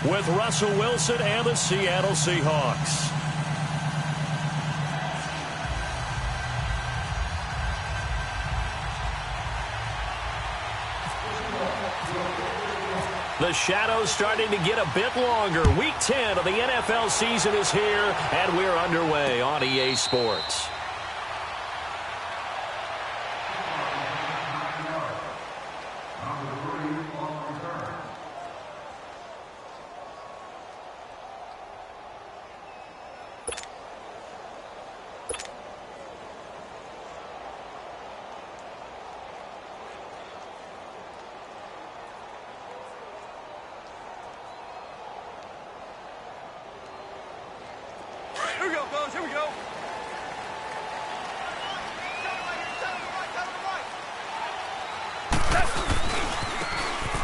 with Russell Wilson and the Seattle Seahawks. The shadow's starting to get a bit longer. Week 10 of the NFL season is here, and we're underway on EA Sports. Here we go, fellas. Here we go.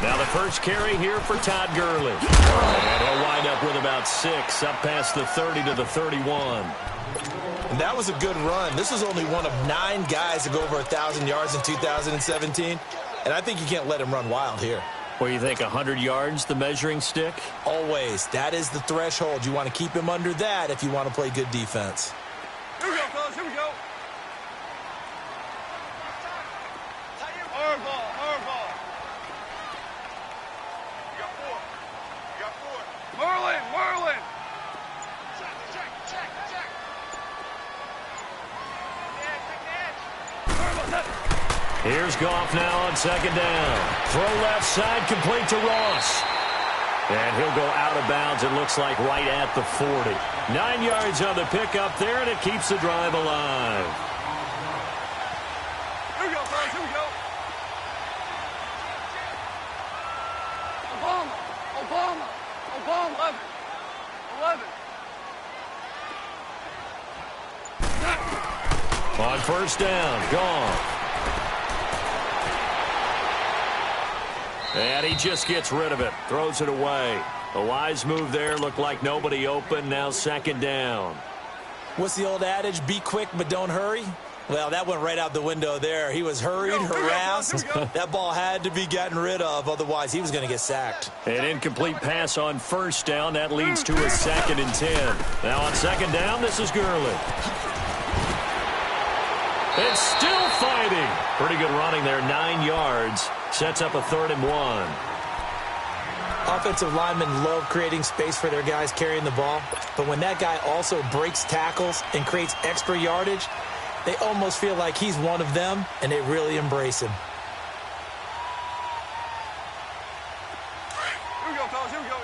Now the first carry here for Todd Gurley. And he'll wind up with about 6, up past the 30 to the 31. And that was a good run. This was only one of 9 guys to go over 1,000 yards in 2017. And I think you can't let him run wild here. What do you think, 100 yards, the measuring stick? Always. That is the threshold. You want to keep him under that if you want to play good defense. Here we go, fellas. Here we go. Hard ball. Hard ball. You got 4. You got 4. Merlin. Merlin. Check. Check. Here's Goff now on second down. Throw left side, complete to Ross. And he'll go out of bounds, it looks like, right at the 40. 9 yards on the pickup there, and it keeps the drive alive. Here we go, fellas. Here we go. Obama. 11. On first down, Goff. And he just gets rid of it, throws it away. A wise move there, looked like nobody open, now second down. What's the old adage, be quick but don't hurry? Well, that went right out the window there. He was hurried, harassed. That ball had to be gotten rid of, otherwise he was going to get sacked. An incomplete pass on first down, that leads to a 2nd and 10. Now on second down, this is Gurley. It's still fighting. Pretty good running there, 9 yards. Sets up a 3rd and 1. Offensive linemen love creating space for their guys carrying the ball. But when that guy also breaks tackles and creates extra yardage, they almost feel like he's one of them, and they really embrace him. Here we go, fellas. Here we go.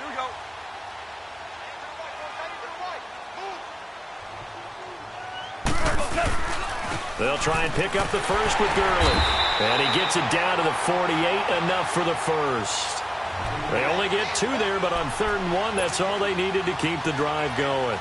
They'll try and pick up the first with Gurley. And he gets it down to the 48, enough for the first. They only get 2 there, but on 3rd and 1, that's all they needed to keep the drive going.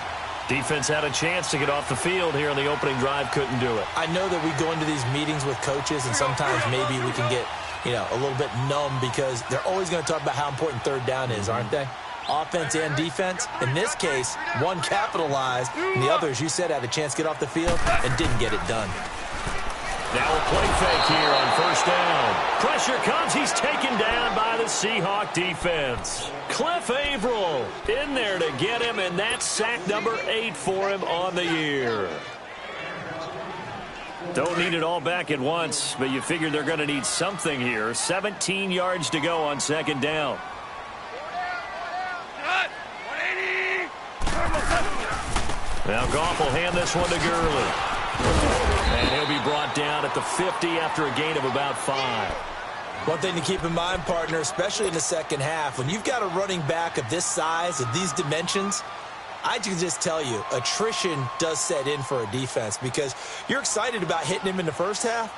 Defense had a chance to get off the field here in the opening drive, couldn't do it. I know that we go into these meetings with coaches, and sometimes maybe we can get, a little bit numb because they're always going to talk about how important 3rd down is, aren't they? Offense and defense. In this case, one capitalized, and the other, as you said, had a chance to get off the field and didn't get it done. Now a play fake here on first down. Pressure comes. He's taken down by the Seahawk defense. Cliff Averill in there to get him, and that's sack number 8 for him on the year. Don't need it all back at once, but you figure they're going to need something here. 17 yards to go on second down. Now Goff will hand this one to Gurley. And he'll be brought down at the 50 after a gain of about 5. One thing to keep in mind, partner, especially in the second half, when you've got a running back of this size, of these dimensions, I can just tell you, attrition does set in for a defense because you're excited about hitting him in the first half.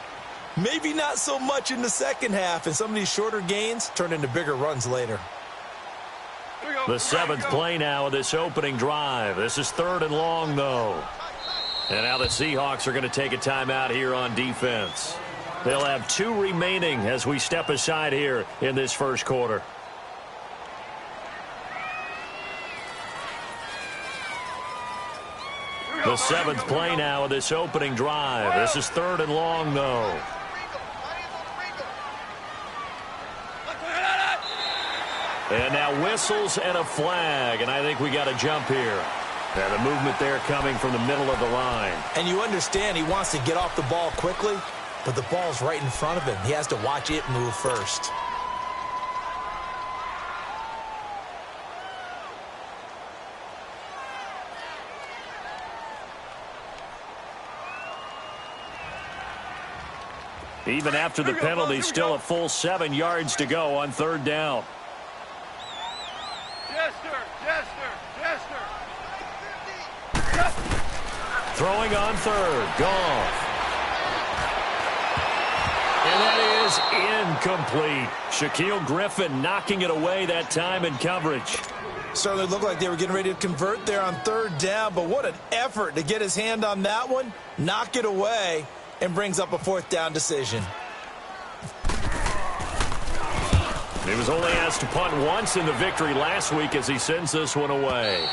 Maybe not so much in the second half, and some of these shorter gains turn into bigger runs later. The 7th play now of this opening drive. This is 3rd and long, though. And now the Seahawks are going to take a timeout here on defense. They'll have 2 remaining as we step aside here in this first quarter. The 7th play now of this opening drive. This is 3rd and long, though. And now whistles and a flag, and I think we got a jump here. And the movement there coming from the middle of the line. And you understand he wants to get off the ball quickly, but the ball's right in front of him. He has to watch it move first. Even after the penalty, still a full 7 yards to go on third down. Throwing on third. Goff. And that is incomplete. Shaquille Griffin knocking it away that time in coverage. Certainly looked like they were getting ready to convert there on third down, but what an effort to get his hand on that one, knock it away, and brings up a fourth down decision. He was only asked to punt once in the victory last week as he sends this one away.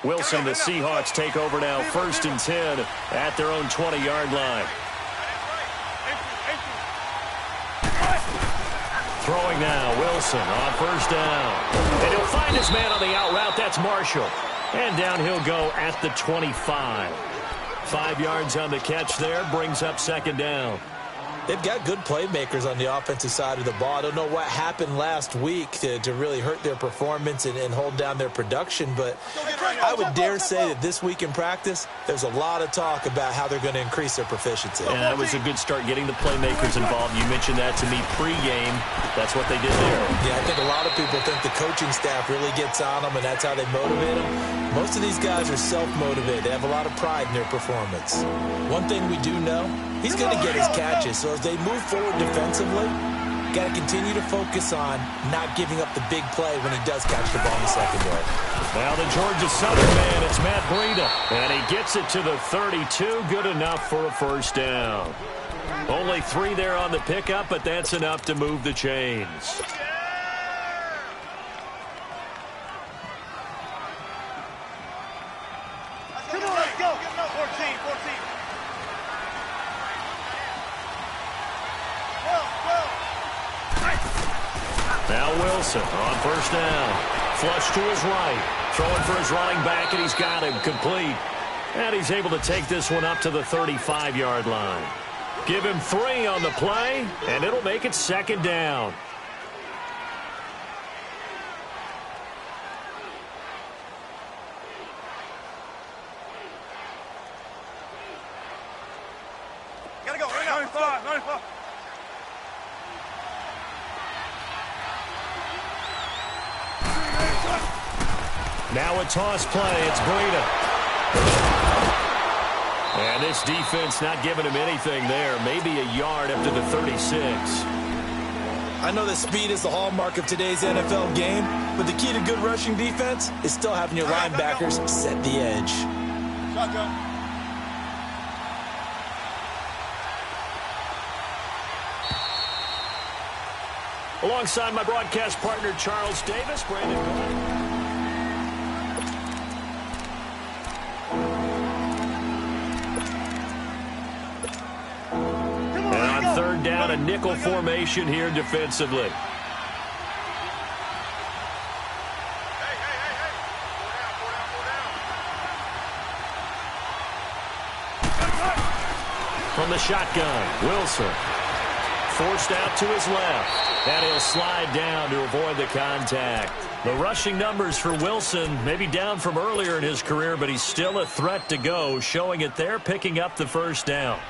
Wilson, the Seahawks take over now, 1st and 10 at their own 20-yard line. Throwing now, Wilson on 1st down. And he'll find his man on the out route. That's Marshall. And down he'll go at the 25. 5 yards on the catch there, brings up 2nd down. They've got good playmakers on the offensive side of the ball. I don't know what happened last week to really hurt their performance and hold down their production, but I would dare say that this week in practice, there's a lot of talk about how they're going to increase their proficiency. And that was a good start getting the playmakers involved. You mentioned that to me pregame. That's what they did there. Yeah, I think a lot of people think the coaching staff really gets on them, and that's how they motivate them. Most of these guys are self-motivated. They have a lot of pride in their performance. One thing we do know, he's going to get his catches. So as they move forward defensively, got to continue to focus on not giving up the big play when he does catch the ball in the secondary. Now the Georgia Southern man, it's Matt Breida. And he gets it to the 32. Good enough for a 1st down. Only 3 there on the pickup, but that's enough to move the chains. Come on, let's go. 14. Now Wilson on 1st down. Flush to his right. Throwing for his running back, and he's got him complete. And he's able to take this one up to the 35-yard line. Give him 3 on the play, and it'll make it 2nd down. Gotta go. 95. Now a toss play. It's Breida. And this defense not giving him anything there. Maybe a yard up to the 36. I know that speed is the hallmark of today's NFL game, but the key to good rushing defense is still having your linebackers set the edge. Shotgun. Alongside my broadcast partner, Charles Davis, Brandon. And on 3rd down, a nickel formation here defensively. From the shotgun, Wilson. Forced out to his left. And he'll slide down to avoid the contact. The rushing numbers for Wilson maybe down from earlier in his career, but he's still a threat to go, showing it there, picking up the 1st down.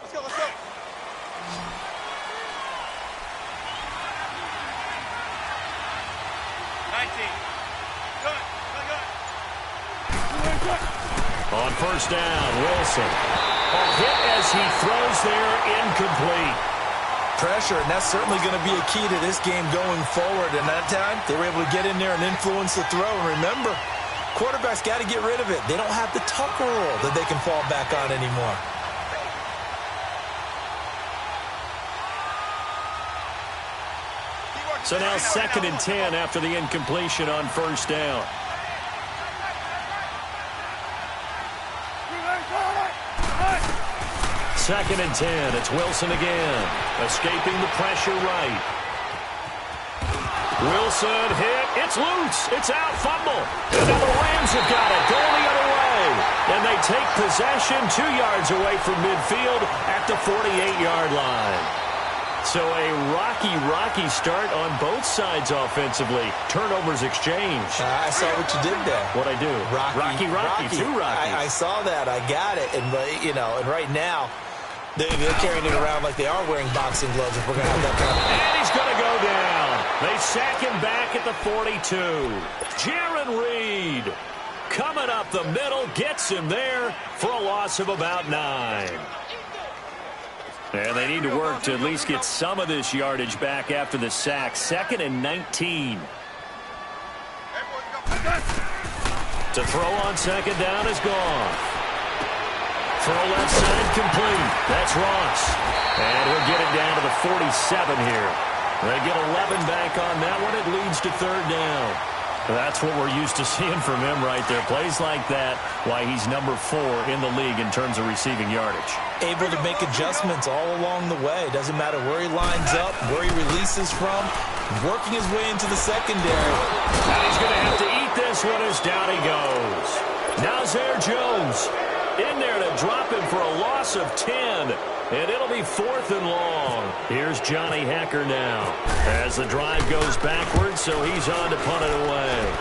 Let's go. 19. Good. On 1st down, Wilson. A hit as he throws there, incomplete. Pressure, and that's certainly going to be a key to this game going forward. And that time, they were able to get in there and influence the throw. And remember, quarterback's got to get rid of it. They don't have the Tucker rule that they can fall back on anymore. So now 2nd and 10 after the incompletion on first down. Second and 10. It's Wilson again. Escaping the pressure right. Wilson hit. It's loose. It's out. Fumble. And now the Rams have got it. Going the other way. And they take possession 2 yards away from midfield at the 48-yard line. So a rocky start on both sides offensively. Turnovers exchanged. I saw what you did there. What'd I do? Rocky. Too rocky. I saw that. I got it. And, and right now, they're carrying it around like they are wearing boxing gloves if we're going to have that kind of... And he's going to go down. They sack him back at the 42. Jaron Reed coming up the middle, gets him there for a loss of about 9. And they need to work to at least get some of this yardage back after the sack. 2nd and 19. To throw on 2nd down is gone. Throw left side complete. That's Ross. And he'll get it down to the 47 here. They get 11 back on that one. It leads to 3rd down. That's what we're used to seeing from him right there. Plays like that, why he's number 4 in the league in terms of receiving yardage. Able to make adjustments all along the way. Doesn't matter where he lines up, where he releases from, working his way into the secondary. And he's going to have to eat this one as down he goes. Now Zaire Jones in there to drop him for a loss of 10. And it'll be 4th and long. Here's Johnny Hacker now as the drive goes backwards, so he's on to punt it away.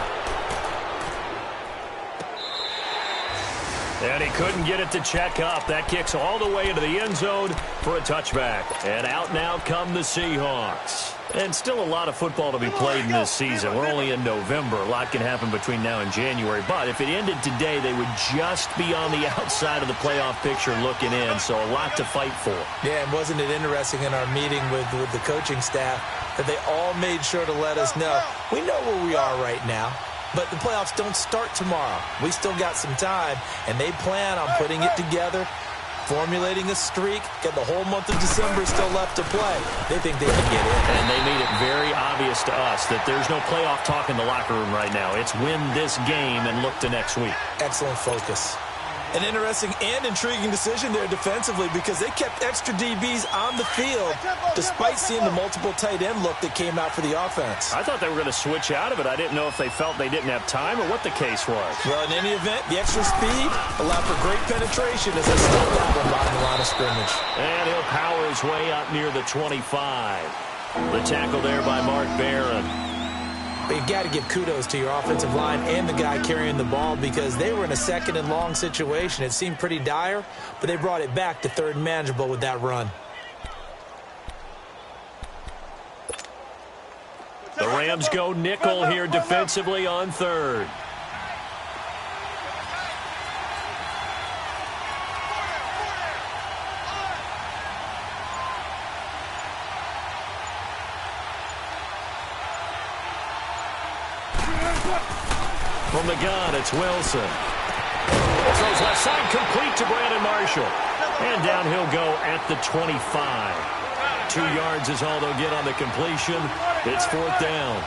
And he couldn't get it to check up. That kicks all the way into the end zone for a touchback. And out now come the Seahawks. And still a lot of football to be played in this season. We're only in November. A lot can happen between now and January. But if it ended today, they would just be on the outside of the playoff picture looking in. So a lot to fight for. Yeah, and wasn't it interesting in our meeting with the coaching staff that they all made sure to let us know, we know where we are right now, but the playoffs don't start tomorrow. We still got some time, and they plan on putting it together, formulating a streak, got the whole month of December still left to play. They think they can get in. And they made it very obvious to us that there's no playoff talk in the locker room right now. It's win this game and look to next week. Excellent focus. An interesting and intriguing decision there defensively because they kept extra DBs on the field despite seeing the multiple tight end look that came out for the offense. I thought they were going to switch out of it. I didn't know if they felt they didn't have time or what the case was. Well, in any event, the extra speed allowed for great penetration as they stopped that one behind the line of scrimmage. And he'll power his way up near the 25. The tackle there by Mark Barron. But you've got to give kudos to your offensive line and the guy carrying the ball because they were in a 2nd and long situation. It seemed pretty dire, but they brought it back to 3rd and manageable with that run. The Rams go nickel here defensively on 3rd. From the gun, it's Wilson. Throws left side complete to Brandon Marshall. And down he'll go at the 25. 2 yards is all they'll get on the completion. It's 4th down.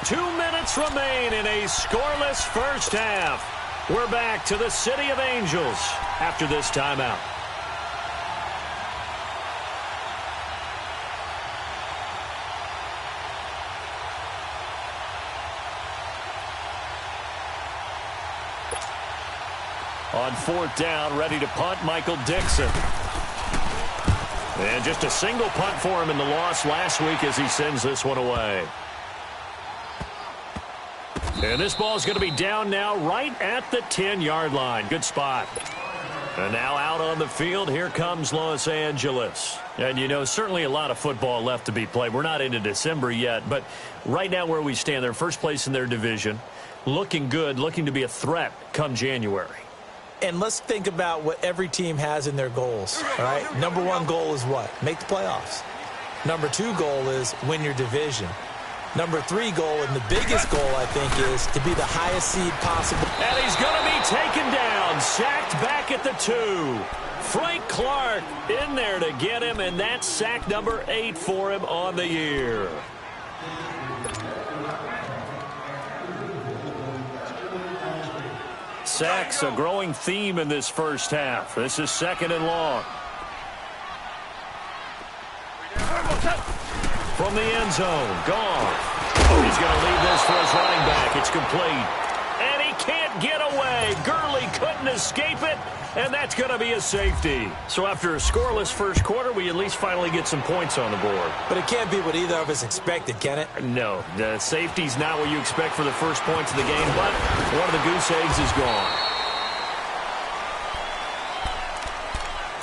Two minutes remain in a scoreless first half. We're back to the City of Angels after this timeout. On 4th down, ready to punt, Michael Dixon. And just a single punt for him in the loss last week as he sends this one away. And this ball is going to be down now right at the 10-yard line. Good spot. And now out on the field, here comes Los Angeles. And, you know, certainly a lot of football left to be played. We're not into December yet, but right now where we stand, they're first place in their division. Looking good, looking to be a threat come January. And let's think about what every team has in their goals, all right? Number one goal is what? Make the playoffs. Number two goal is win your division. Number three goal, and the biggest goal, I think, is to be the highest seed possible. And he's going to be taken down, sacked back at the 2. Frank Clark in there to get him, and that's sack number 8 for him on the year. Sacks, a growing theme in this first half. This is 2nd and long. From the end zone, gone. He's going to leave this for his running back. It's complete. And he can't get away. Gurley couldn't escape it, and that's going to be a safety. So after a scoreless first quarter, we at least finally get some points on the board. But it can't be what either of us expected, can it? No, the safety's not what you expect for the first points of the game, but one of the goose eggs is gone.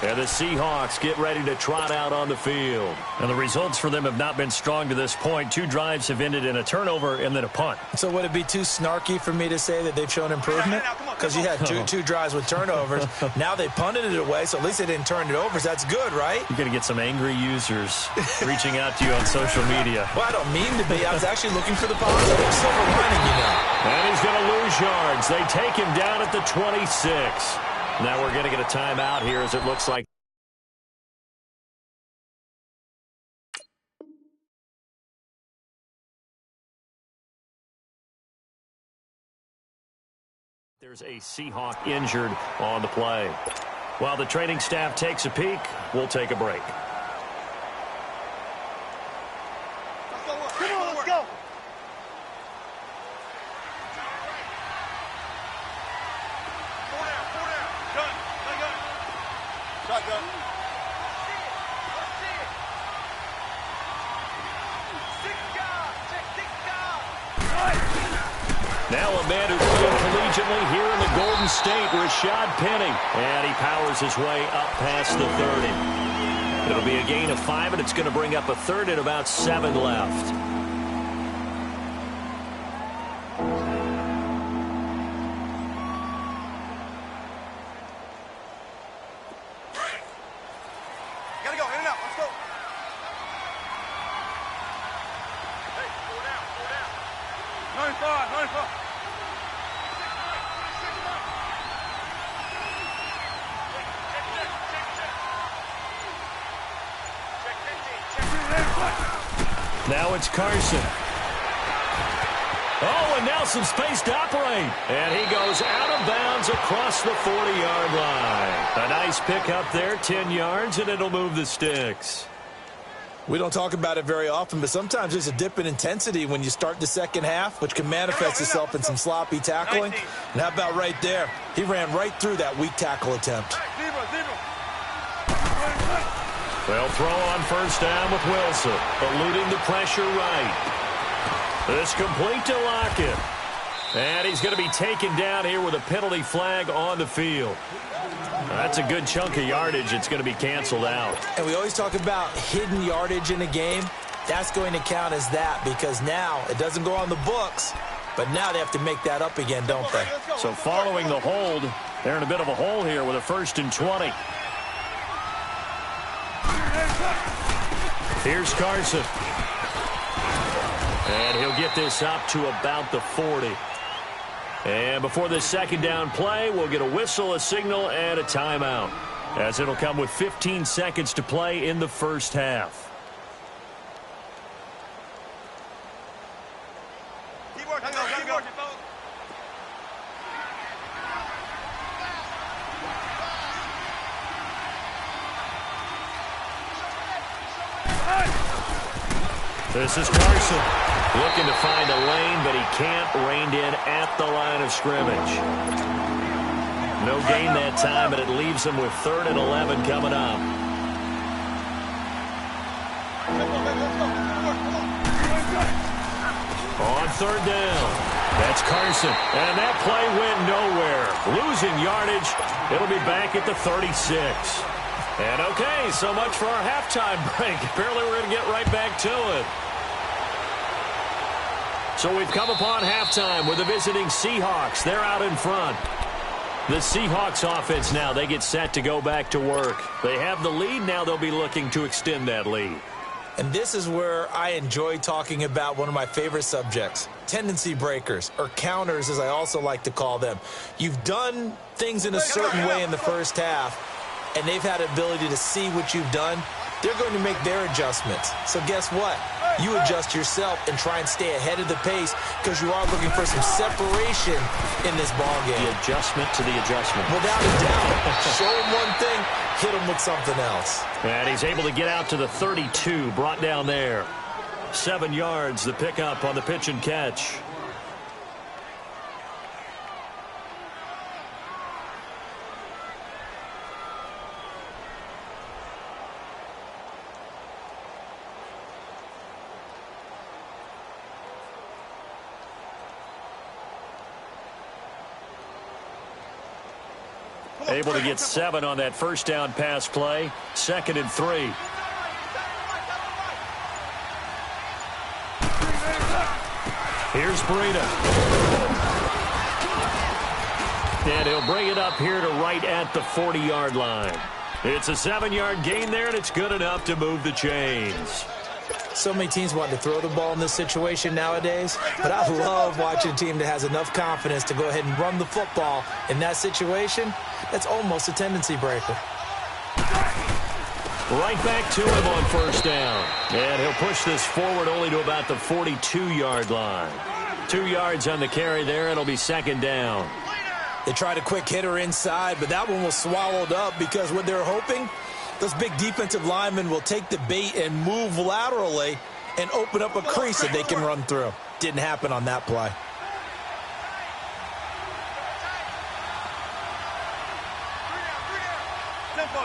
And the Seahawks get ready to trot out on the field. And the results for them have not been strong to this point. 2 drives have ended in a turnover and then a punt. So would it be too snarky for me to say that they've shown improvement? Because you had two drives with turnovers. Now they punted it away, so at least they didn't turn it over. So that's good, right? You're going to get some angry users reaching out to you on social media. Well, I don't mean to be. I was actually looking for the positive. Silver lining, you know. And he's going to lose yards. They take him down at the 26. Now we're going to get a timeout here as it looks like. There's a Seahawk injured on the play. While the training staff takes a peek, we'll take a break. Come on, let's go. Shotgun. Now a man who played collegiately here in the Golden State, Rashad Penny. And he powers his way up past the 30. It'll be a gain of 5, and it's going to bring up a third and about 7 left. Now it's Carson. Oh, and now some space to operate. And he goes out of bounds across the 40-yard line. A nice pickup there, 10 yards, and it'll move the sticks. We don't talk about it very often, but sometimes there's a dip in intensity when you start the second half, which can manifest itself in some sloppy tackling. And how about right there? He ran right through that weak tackle attempt. They'll throw on first down with Wilson, eluding the pressure right. This complete to Lockett. And he's going to be taken down here with a penalty flag on the field. That's a good chunk of yardage. It's going to be canceled out. And we always talk about hidden yardage in a game. That's going to count as that because now it doesn't go on the books, but now they have to make that up again, don't they? So following the hold, they're in a bit of a hole here with a 1st and 20. Here's Carson. And he'll get this up to about the 40. And before this second down play, we'll get a whistle, a signal, and a timeout, as it'll come with 15 seconds to play in the first half. This is Carson looking to find a lane, but he can't. Reined in at the line of scrimmage. No gain that time, and it leaves him with 3rd and 11 coming up. On 3rd down, that's Carson. And that play went nowhere. Losing yardage. It'll be back at the 36. And okay, so much for our halftime break. Apparently we're going to get right back to it. So we've come upon halftime with the visiting Seahawks. They're out in front. The Seahawks offense now, they get set to go back to work. They have the lead. Now they'll be looking to extend that lead. And this is where I enjoy talking about one of my favorite subjects, tendency breakers, or counters as I also like to call them. You've done things in a certain way in the first half, and they've had the ability to see what you've done. They're going to make their adjustments. So guess what? You adjust yourself and try and stay ahead of the pace because you are looking for some separation in this ball game. The adjustment to the adjustment. Without a doubt. Show him one thing, hit him with something else. And he's able to get out to the 32, brought down there. 7 yards, the pickup on the pitch and catch. Able to get 7 on that first down pass play. 2nd and 3. Here's Breida. And he'll bring it up here to right at the 40-yard line. It's a 7-yard gain there, and it's good enough to move the chains. So many teams want to throw the ball in this situation nowadays, but I love watching a team that has enough confidence to go ahead and run the football in that situation. That's almost a tendency breaker. Right back to him on first down. And he'll push this forward only to about the 42-yard line. 2 yards on the carry there. It'll be 2nd down. They tried a quick hitter inside, but that one was swallowed up because what they're hoping, those big defensive linemen will take the bait and move laterally and open up a crease that they can run through. Didn't happen on that play.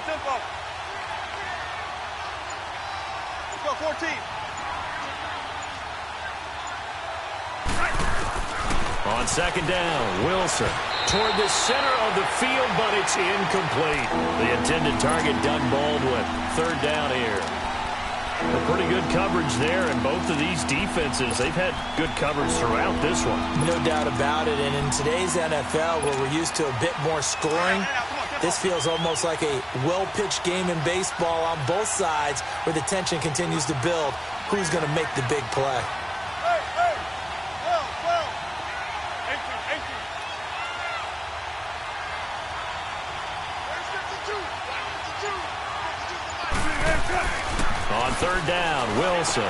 Tempo. Let's go, 14. On 2nd down, Wilson toward the center of the field, but it's incomplete. The intended target, Doug Baldwin. 3rd down here. A pretty good coverage there, and both of these defenses, they've had good coverage throughout this one. No doubt about it, and in today's NFL, where we're used to a bit more scoring, this feels almost like a well-pitched game in baseball on both sides where the tension continues to build. Who's going to make the big play? On 3rd down, Wilson.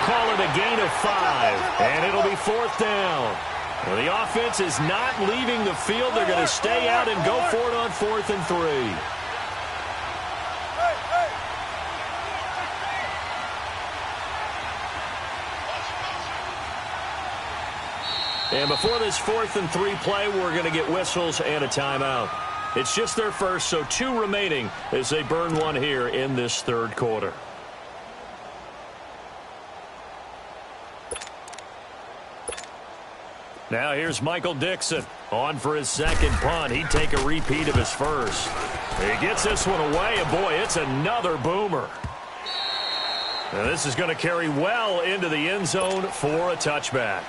Call it a gain of 5, and it'll be 4th down. Well, the offense is not leaving the field. They're going to stay out and go for it on 4th and 3. And before this 4th and 3 play, we're going to get whistles and a timeout. It's just their first, so 2 remaining as they burn one here in this 3rd quarter. Now here's Michael Dixon on for his 2nd punt. He'd take a repeat of his first. He gets this one away, and boy, it's another boomer. Now this is going to carry well into the end zone for a touchback.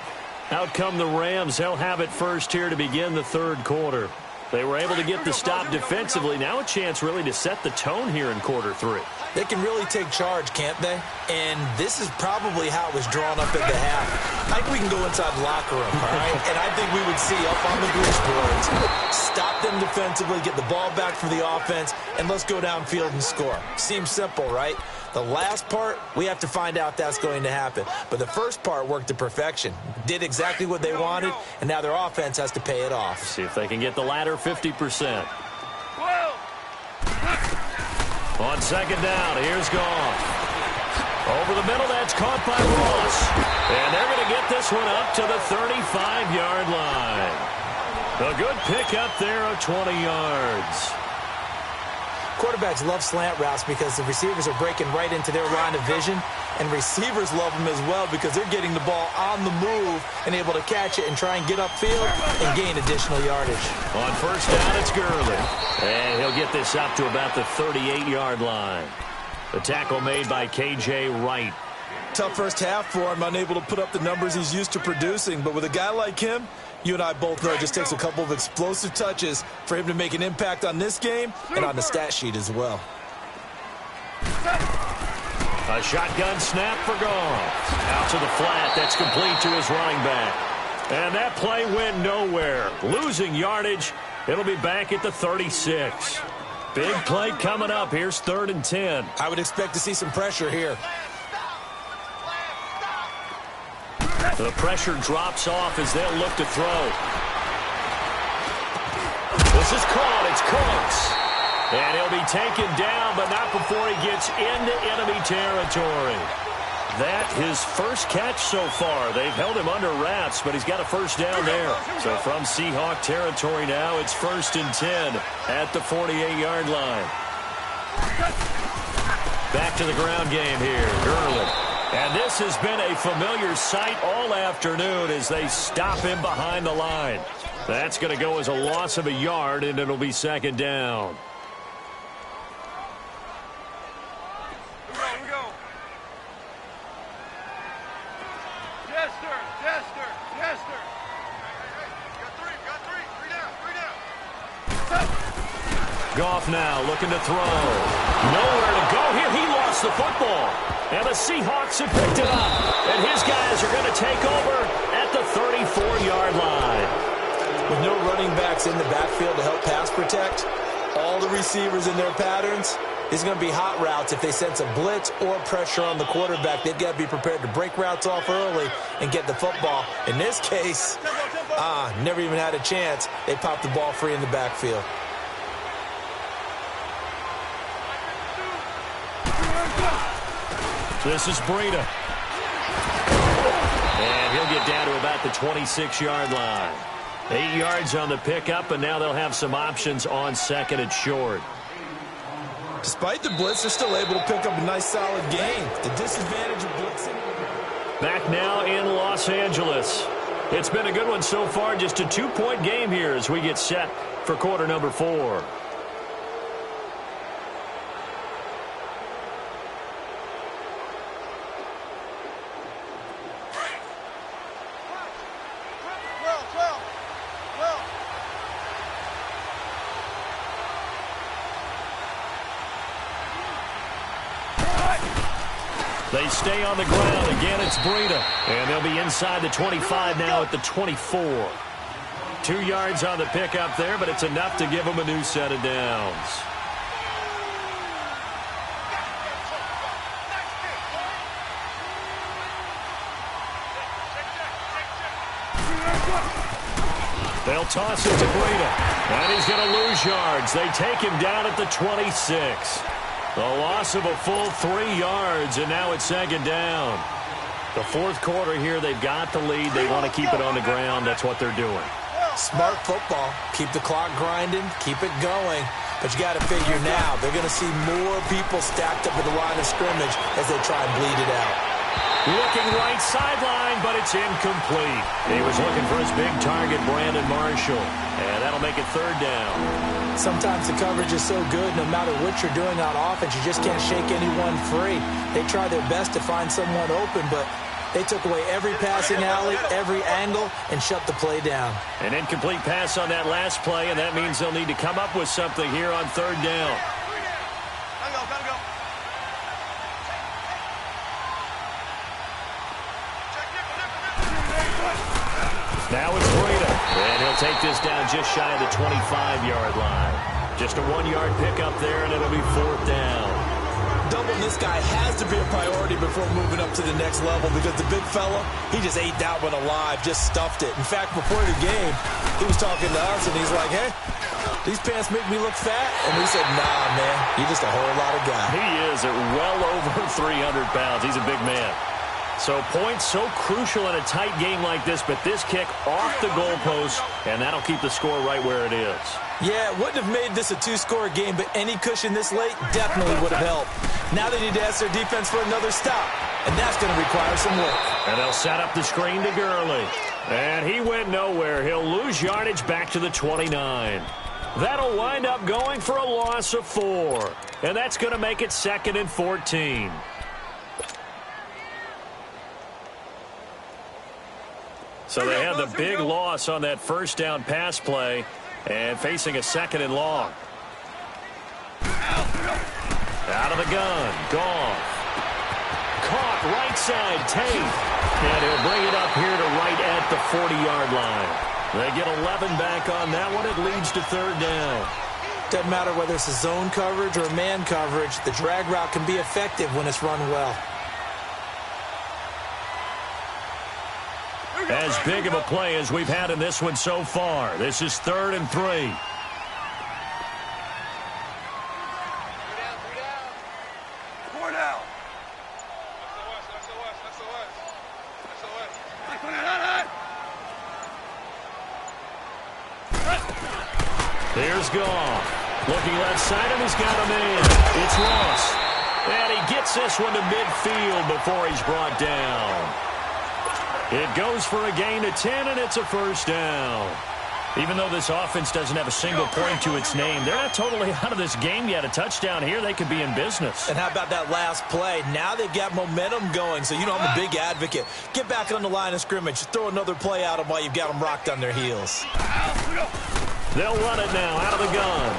Out come the Rams. They'll have it first here to begin the 3rd quarter. They were able to get the stop defensively. Now a chance really to set the tone here in quarter 3. They can really take charge, can't they? And this is probably how it was drawn up at the half. I think we can go inside the locker room, all right? And I think we would see up on the bleacher boards, stop them defensively, get the ball back for the offense, and let's go downfield and score. Seems simple, right? The last part, we have to find out that's going to happen. But the first part worked to perfection. Did exactly what they wanted, and now their offense has to pay it off. See if they can get the latter 50%. On 2nd down, here's Goff. Over the middle, that's caught by Ross. And they're going to get this one up to the 35-yard line. A good pickup there of 20 yards. Quarterbacks love slant routes because the receivers are breaking right into their line of vision, and receivers love them as well because they're getting the ball on the move and able to catch it and try and get upfield and gain additional yardage. On first down, it's Gurley. And he'll get this up to about the 38-yard line. The tackle made by K.J. Wright. tough first half for him, unable to put up the numbers he's used to producing. But with a guy like him, you and I both know it just takes a couple of explosive touches for him to make an impact on this game and on the stat sheet as well. A shotgun snap for Goff. Out to the flat. That's complete to his running back. And that play went nowhere. Losing yardage. It'll be back at the 36. Big play coming up. Here's 3rd and 10. I would expect to see some pressure here. The pressure drops off as they'll look to throw. This is caught. It's Cooks. And he'll be taken down, but not before he gets into enemy territory. That his first catch so far. They've held him under wraps, but he's got a first down there. So from Seahawk territory now, it's 1st and 10 at the 48-yard line. Back to the ground game here. Gurley. And this has been a familiar sight all afternoon as they stop him behind the line. That's going to go as a loss of a yard, and it'll be 2nd down. Goff now looking to throw. Nowhere to go here. He lost the football. And the Seahawks have picked it up. And his guys are going to take over at the 34-yard line. With no running backs in the backfield to help pass protect, all the receivers in their patterns, it's going to be hot routes. If they sense a blitz or pressure on the quarterback, they've got to be prepared to break routes off early and get the football. In this case, never even had a chance. They popped the ball free in the backfield. This is Breida. And he'll get down to about the 26-yard line. 8 yards on the pickup, and now they'll have some options on 2nd and short. Despite the blitz, they're still able to pick up a nice solid gain. The disadvantage of blitzing. Back now in Los Angeles. It's been a good one so far. Just a 2-point game here as we get set for quarter number 4. They stay on the ground. Again, it's Breida. And they'll be inside the 25 now at the 24. 2 yards on the pickup there, but it's enough to give them a new set of downs. They'll toss it to Breida. And he's going to lose yards. They take him down at the 26. The loss of a full 3 yards, and now it's 2nd down. The 4th quarter here, they've got the lead. They want to keep it on the ground. That's what they're doing. Smart football. Keep the clock grinding. Keep it going. But you got to figure now, they're going to see more people stacked up at the line of scrimmage as they try and bleed it out. Looking right sideline, but it's incomplete. He was looking for his big target, Brandon Marshall. And that'll make it 3rd down. Sometimes the coverage is so good, no matter what you're doing on offense, you just can't shake anyone free. They try their best to find someone open, but they took away every passing alley, every angle, and shut the play down. An incomplete pass on that last play, and that means they'll need to come up with something here on 3rd down. Gotta go. Now it's Breida, and he'll take this down just shy of the 25-yard line. Just a 1-yard pickup there, and it'll be 4th down. Doubling this guy has to be a priority before moving up to the next level because the big fella, he just ate that one alive, just stuffed it. In fact, before the game, he was talking to us, and he's like, hey, these pants make me look fat? And we said, nah, man, you're just a whole lot of guy. He is at well over 300 pounds. He's a big man. So points so crucial in a tight game like this, but this kick off the goalpost, and that'll keep the score right where it is. Yeah, it wouldn't have made this a 2-score game, but any cushion this late definitely would have helped. Now they need to ask their defense for another stop, and that's going to require some work. And they'll set up the screen to Gurley. And he went nowhere. He'll lose yardage back to the 29. That'll wind up going for a loss of 4. And that's going to make it 2nd and 14. So they had the big loss on that first down pass play and facing a 2nd and long. Out of the gun. Goff. Caught right side. Tate. And he'll bring it up here to right at the 40-yard line. They get 11 back on that one. It leads to 3rd down. Doesn't matter whether it's a zone coverage or a man coverage. The drag route can be effective when it's run well. As big of a play as we've had in this one so far. This is 3rd and 3. 3 down. 4 down. Here's Goff. Looking left side, and he's got a man. It's Ross. And he gets this one to midfield before he's brought down. It goes for a gain of 10, and it's a 1st down. Even though this offense doesn't have a single point to its name, they're not totally out of this game yet. A touchdown here, they could be in business. And how about that last play? Now they've got momentum going, so you know I'm a big advocate. Get back on the line of scrimmage. Throw another play at them while you've got them rocked on their heels. They'll run it now out of the gun.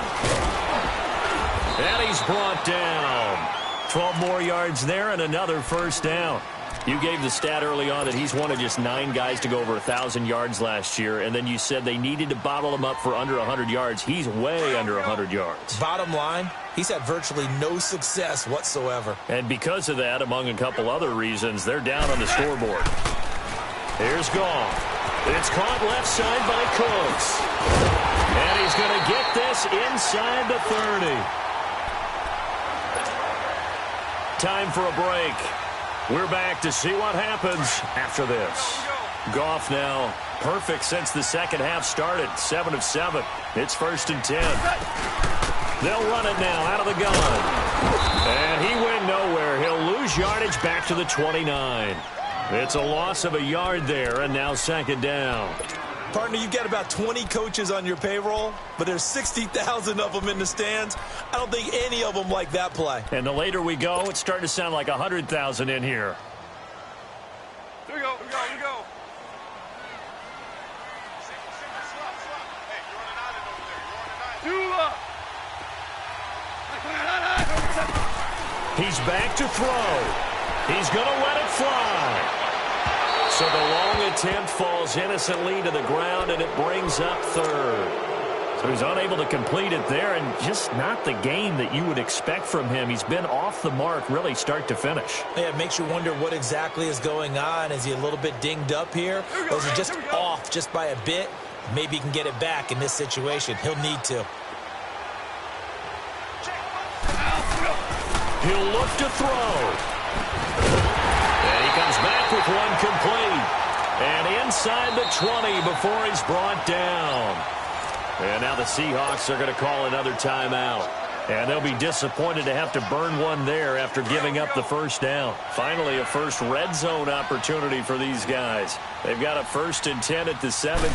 And he's brought down. 12 more yards there and another 1st down. You gave the stat early on that he's one of just 9 guys to go over 1,000 yards last year, and then you said they needed to bottle him up for under 100 yards. He's way under 100 yards. Bottom line, he's had virtually no success whatsoever. And because of that, among a couple other reasons, they're down on the scoreboard. Here's Goff. It's caught left side by Cooks. And he's going to get this inside the 30. Time for a break. We're back to see what happens after this. Goff now perfect since the second half started. 7 of 7. It's 1st and 10. They'll run it now out of the gun. And he went nowhere. He'll lose yardage back to the 29. It's a loss of a yard there, and now 2nd down. Partner, you've got about 20 coaches on your payroll, but there's 60,000 of them in the stands. I don't think any of them like that play. And the later we go, it's starting to sound like 100,000 in here. Here we go. He's back to throw. He's going to let it fly. So the long attempt falls innocently to the ground, and it brings up 3rd. So he's unable to complete it there, and just not the game that you would expect from him. He's been off the mark really start to finish. Yeah, it makes you wonder what exactly is going on. Is he a little bit dinged up here? Or is he just off just by a bit? Maybe he can get it back in this situation. He'll need to. He'll look to throw. And he comes back with one complete. And inside the 20 before he's brought down. And now the Seahawks are going to call another timeout. And they'll be disappointed to have to burn one there after giving up the 1st down. Finally, a first red zone opportunity for these guys. They've got a 1st and 10 at the 17.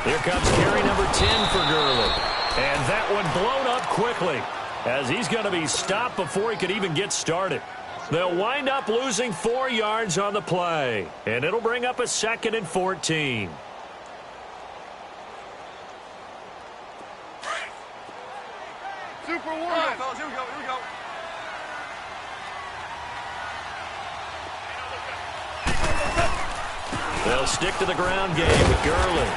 Here comes carry number 10 for Gurley. And that one blown up quickly, as he's going to be stopped before he could even get started. They'll wind up losing 4 yards on the play, and it'll bring up a 2nd and 14. Super one. Fellas, here we go. They'll stick to the ground game with Gurley.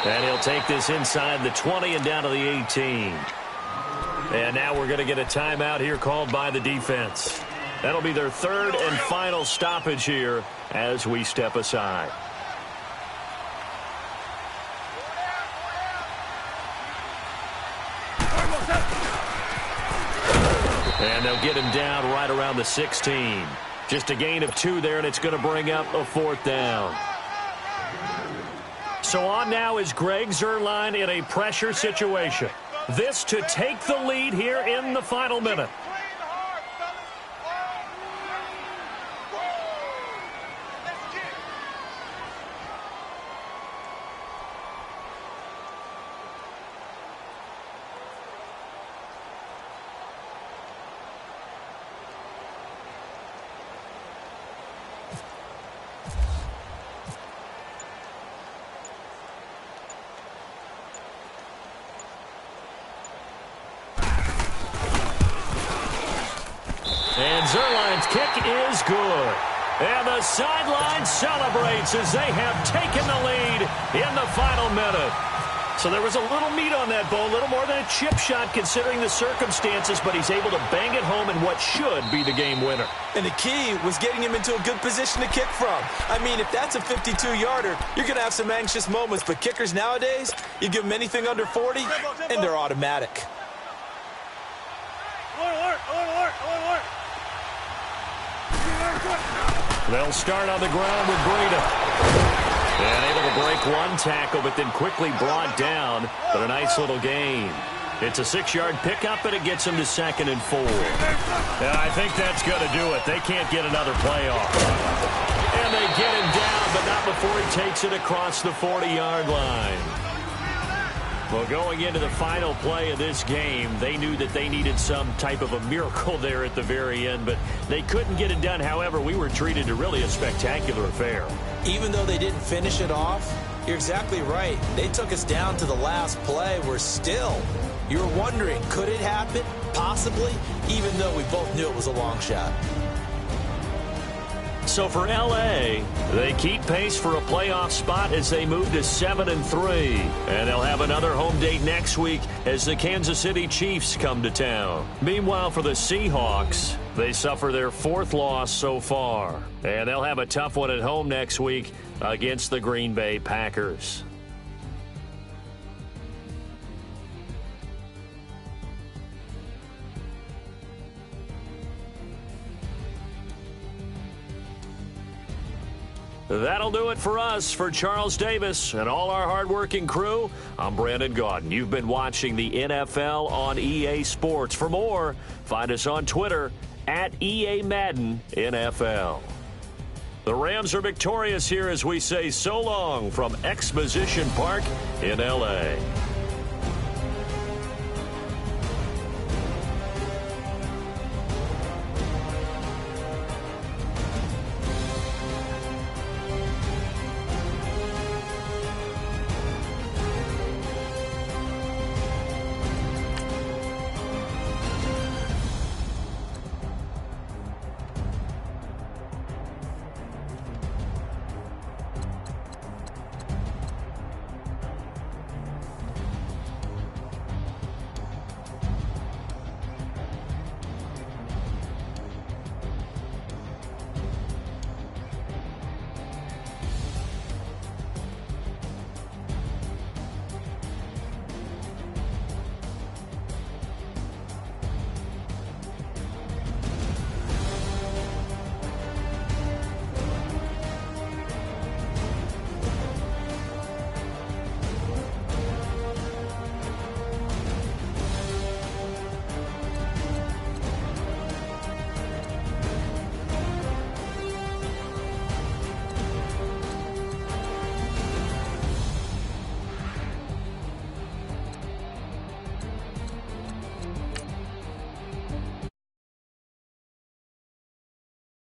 And he'll take this inside the 20 and down to the 18. And now we're going to get a timeout here called by the defense. That'll be their 3rd and final stoppage here as we step aside. And they'll get him down right around the 16. Just a gain of 2 there, and it's going to bring up a 4th down. So on now is Greg Zuerlein in a pressure situation. This to take the lead here in the final minute. kick is good. And the sideline celebrates as they have taken the lead in the final minute. So there was a little meat on that ball, a little more than a chip shot considering the circumstances, but he's able to bang it home in what should be the game winner. And the key was getting him into a good position to kick from. I mean, if that's a 52-yarder, you're going to have some anxious moments, but kickers nowadays, you give them anything under 40, and they're automatic. They'll start on the ground with Breida. And able to break one tackle, but then quickly brought down. But a nice little gain. It's a 6-yard pickup, and it gets him to 2nd and 4. And I think that's going to do it. They can't get another play off. And they get him down, but not before he takes it across the 40-yard line. Well, going into the final play of this game, they knew that they needed some type of a miracle there at the very end, but they couldn't get it done. However, we were treated to really a spectacular affair. Even though they didn't finish it off, you're exactly right. They took us down to the last play. We're still, you're wondering, could it happen? Possibly, even though we both knew it was a long shot. So for L.A., they keep pace for a playoff spot as they move to 7-3. And they'll have another home date next week as the Kansas City Chiefs come to town. Meanwhile, for the Seahawks, they suffer their 4th loss so far. And they'll have a tough one at home next week against the Green Bay Packers. That'll do it for us. For Charles Davis and all our hardworking crew, I'm Brandon Gaudin. You've been watching the NFL on EA Sports. For more, find us on Twitter at EA Madden NFL. The Rams are victorious here as we say so long from Exposition Park in L.A.